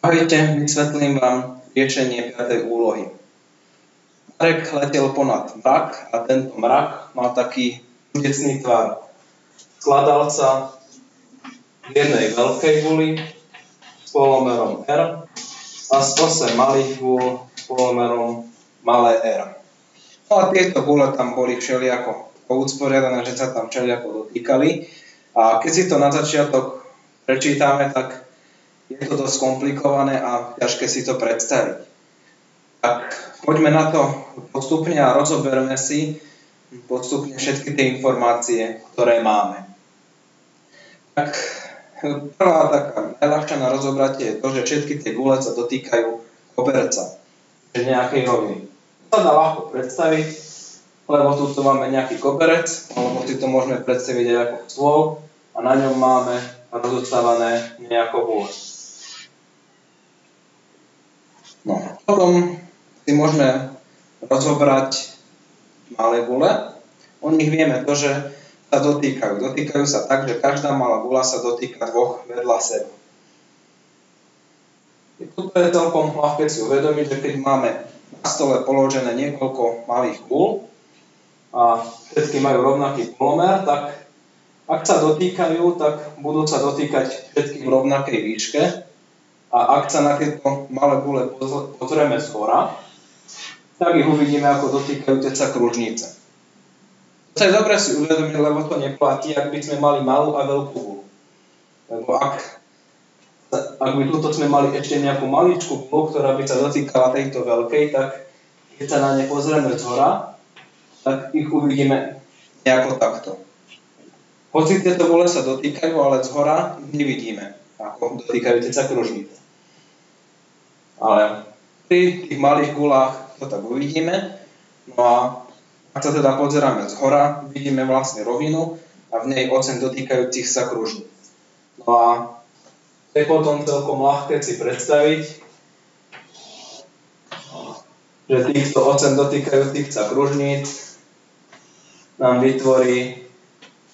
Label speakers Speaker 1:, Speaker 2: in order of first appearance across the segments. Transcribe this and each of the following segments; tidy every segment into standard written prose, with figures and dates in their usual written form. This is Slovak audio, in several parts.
Speaker 1: Ahojte, vysvetlím vám riešenie 5. úlohy. Marek letel ponad mrak a tento mrak mal taký čudesný tvar. Skladal sa z jednej veľkej guly s polomerom R a z 8 malých gúl s polomerom malé R. No a tieto gule tam boli všelijako pousporiadané, že sa tam všelijako dotýkali. A keď si to na začiatok prečítame, tak je to dosť komplikované a ťažké si to predstaviť. Tak poďme na to postupne a rozoberme si postupne všetky tie informácie, ktoré máme. Tak prvá taká najľahšia na rozobratie je to, že všetky tie gule sa dotýkajú koberca, že nejakej roviny. To sa dá ľahko predstaviť, lebo tu máme nejaký koberec, alebo si to môžeme predstaviť aj ako stôl a na ňom máme rozostávané nejako gule. No, potom si môžeme rozobrať malé gule. O nich vieme to, že sa dotýkajú. Dotýkajú sa tak, že každá malá gula sa dotýka dvoch vedľa seba. Toto je celkom ľahké si uvedomiť, že keď máme na stole položené niekoľko malých gul a všetky majú rovnaký polomer, tak ak sa dotýkajú, tak budú sa dotýkať všetky v rovnakej výške. A ak sa na tieto malé gule pozrieme zhora, tak ich uvidíme, ako dotýkajúce sa kružnice. To je dobre si uvedomiť, lebo to neplatí, ak by sme mali malú a veľkú gulu. Lebo ak by tuto sme mali ešte nejakú maličkú gulu, ktorá by sa dotýkala tejto veľkej, tak keď sa na ne pozrieme zhora, tak ich uvidíme nejako takto. Hoci tieto gule sa dotýkajú, ale zhora nevidíme, ako dotýkajúce sa kružnice. Ale pri tých malých gulách to tak uvidíme. No a ak sa teda pozeráme zhora, vidíme vlastne rovinu a v nej 8 dotýkajúcich sa kružníc. No a to je potom celkom ľahké si predstaviť, že týchto 8 dotýkajúcich sa kružníc nám vytvorí,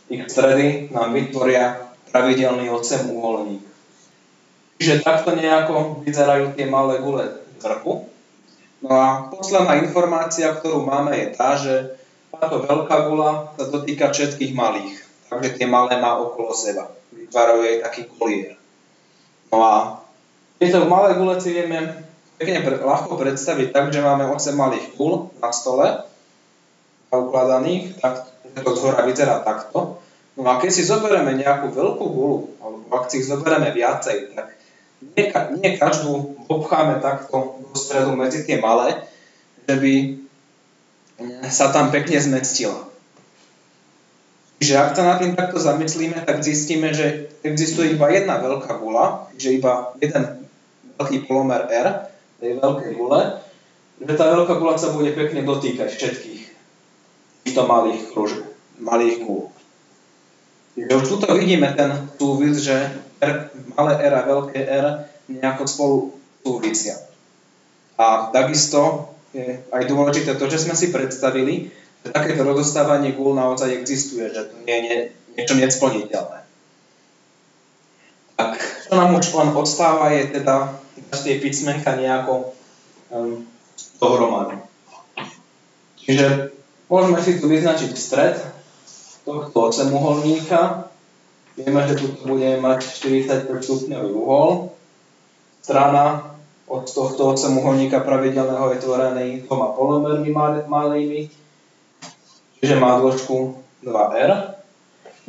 Speaker 1: ich stredy nám vytvoria pravidelný 8-úholník. Čiže takto nejako vyzerajú tie malé gule z vrchu. No a posledná informácia, ktorú máme, je tá, že táto veľká gula sa dotýka všetkých malých. Takže tie malé má okolo seba. Vytvárajú jej taký kolier. No a tieto malé gule si vieme pekne ľahko predstaviť tak, že máme 8 malých gul na stole ukladaných, tak to zhora vyzerá takto. No a keď si zoberieme nejakú veľkú gulu, alebo ak si ich zoberieme viacej, tak nie každú obcháme takto do stredu medzi tie malé, že by sa tam pekne zmestila. Čiže ak sa nad tým takto zamyslíme, tak zistíme, že existuje iba jedna veľká gula, že iba jeden veľký polomer R, tej veľkej gule, že tá veľká gula sa bude pekne dotýkať všetkých týchto malých gul. Čiže už tuto vidíme ten súvis, že malé R a veľké R nejako spolu súvisia. A takisto je aj dôležité to, že sme si predstavili, že takéto rozostávanie gúl naozaj existuje, že to nie je niečo nesplniteľné. Tak, čo nám už len odstáva, je teda tie písmenka nejako dohromady. Čiže môžeme si tu vyznačiť stred tohto 8-uholníka. Vieme, že tu budeme mať 45 stupňový uhol. Strana od tohto 8-uholníka pravidelného je tvorený dvoma polomermi malými, čiže má dĺžku 2R.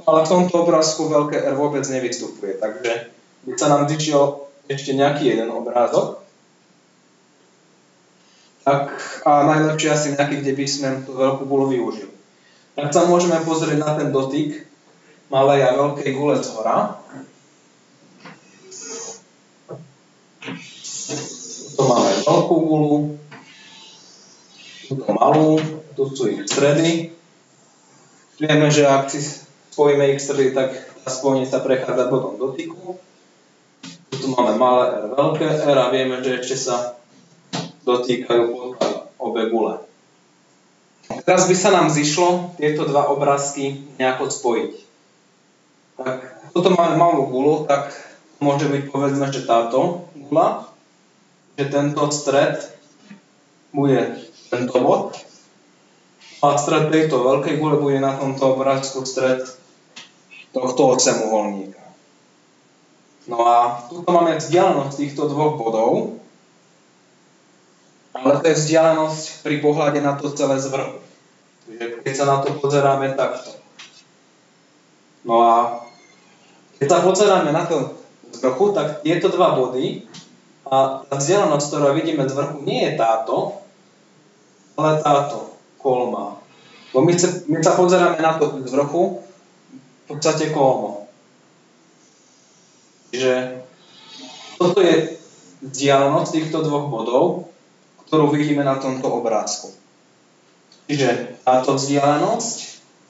Speaker 1: Ale v tomto obrázku veľké R vôbec nevystupuje, takže by sa nám zišiel ešte nejaký jeden obrázok. Tak, a najlepšie asi nejaký, kde by sme tú veľkú gulu využili. Tak sa môžeme pozrieť na ten dotyk malej a veľkej gule zhora. Tu máme veľkú gulu, túto malú, tu sú ich stredy. Vieme, že ak si spojíme ich stredy, tak tá spojnica prechádza bodom dotyku. Tu máme malé R, veľké R a vieme, že ešte sa dotýkajú obe gule. Teraz by sa nám zišlo tieto dva obrázky nejako spojiť. Tak, toto máme malú gulu, tak môže byť povedzme, že táto gula že tento stred bude tento bod a stred tejto veľkej gule bude na tomto obrázku stred tohto osemuholníka. No a tu máme vzdialenosť týchto dvoch bodov, ale to je vzdialenosť pri pohľade na to celé z vrchu. Takže keď sa na to pozeráme takto. No a keď sa pozeráme na to z vrchu, tak tieto dva body a tá vzdialenosť, ktorá vidíme z vrchu, nie je táto, ale táto kolma. Bo my sa pozeráme na to z vrchu, v podstate kolmo. Čiže toto je vzdialenosť týchto dvoch bodov, ktorú vidíme na tomto obrázku. Čiže táto vzdialenosť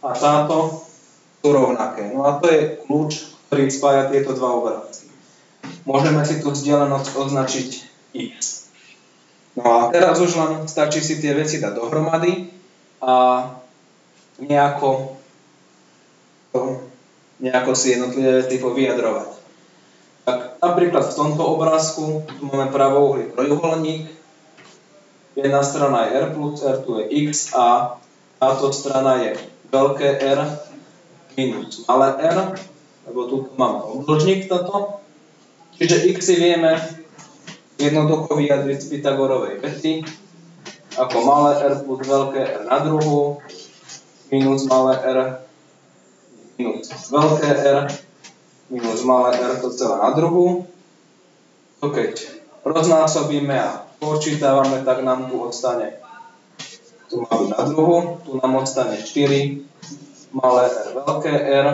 Speaker 1: a táto sú rovnaké. No a to je kľúč, ktorý spája tieto dva obrázky. Môžeme si tú vzdialenosť označiť x. No a teraz už len stačí si tie veci dať dohromady a nejako si jednotlivé veci povyjadrovať. Tak napríklad v tomto obrázku tu máme pravouhlý trojuholník, jedna strana je r plus r, tu je x a táto strana je veľké R minus malé r, lebo tu máme obdĺžnik toto. Čiže x si vieme jednoducho vyjadriť z Pythagorovej vety ako malé r plus veľké R na druhu minus malé r minus veľké R minus malé r to celé na druhu. To keď roznásobíme a počítavame, tak nám tu odstane, tu máme na druhu, tu nám odstane 4 malé r veľké R,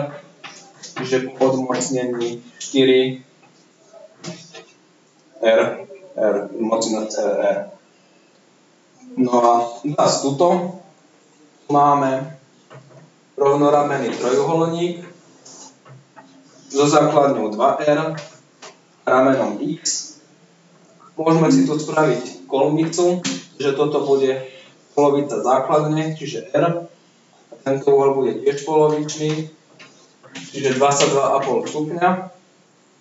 Speaker 1: čiže po odmocnení 4 R mocnosť R. No a teraz tuto máme rovnoramenný trojuholník so základňou 2R, ramenom x. Môžeme si tu spraviť kolmicu, že toto bude polovica základne, čiže R. A tento uhol bude tiež polovičný, čiže 22,5 stupňa.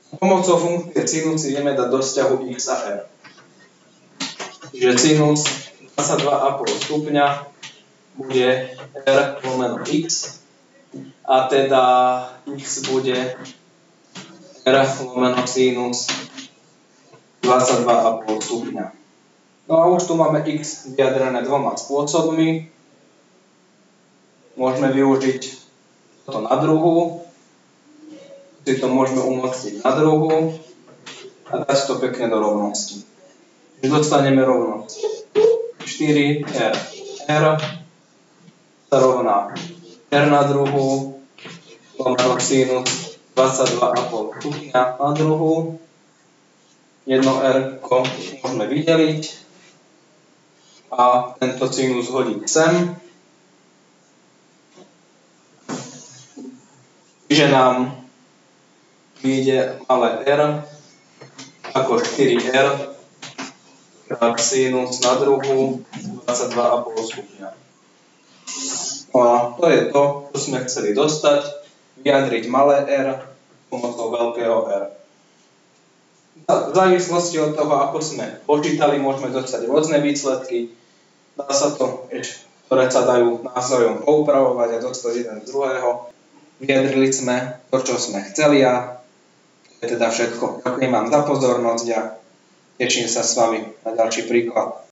Speaker 1: Pomocou funkcie sinus si vieme dať do vzťahu x a r. Čiže sinus 22,5 stupňa bude r lomeno x a teda x bude r lomeno sinus 22,5 stupňa. No a už tu máme x vyjadrené dvoma spôsobmi. Môžeme využiť toto na druhu, si to môžeme umocniť na druhu a dať to pekne do rovnosti. Dostaneme rovnosť 4R. R sa rovná R na druhu lomeno sinus 22,5 stupňa na druhu. Jedno R môžeme vydeliť a tento sinus hodiť sem. Čiže nám vyjde malé R ako 4R krát sinus na druhu 22,5 stupňa. A to je to, čo sme chceli dostať, vyjadriť malé R pomocou veľkého R. V závislosti od toho, ako sme počítali, môžeme dostať rôzne výsledky. Dá sa to, ktoré sa dajú nástrojom poupravovať a dostať jeden z druhého. Vyjadrili sme to, čo sme chceli a to je teda všetko. Ďakujem vám za pozornosť a teším sa s vami na ďalší príklad.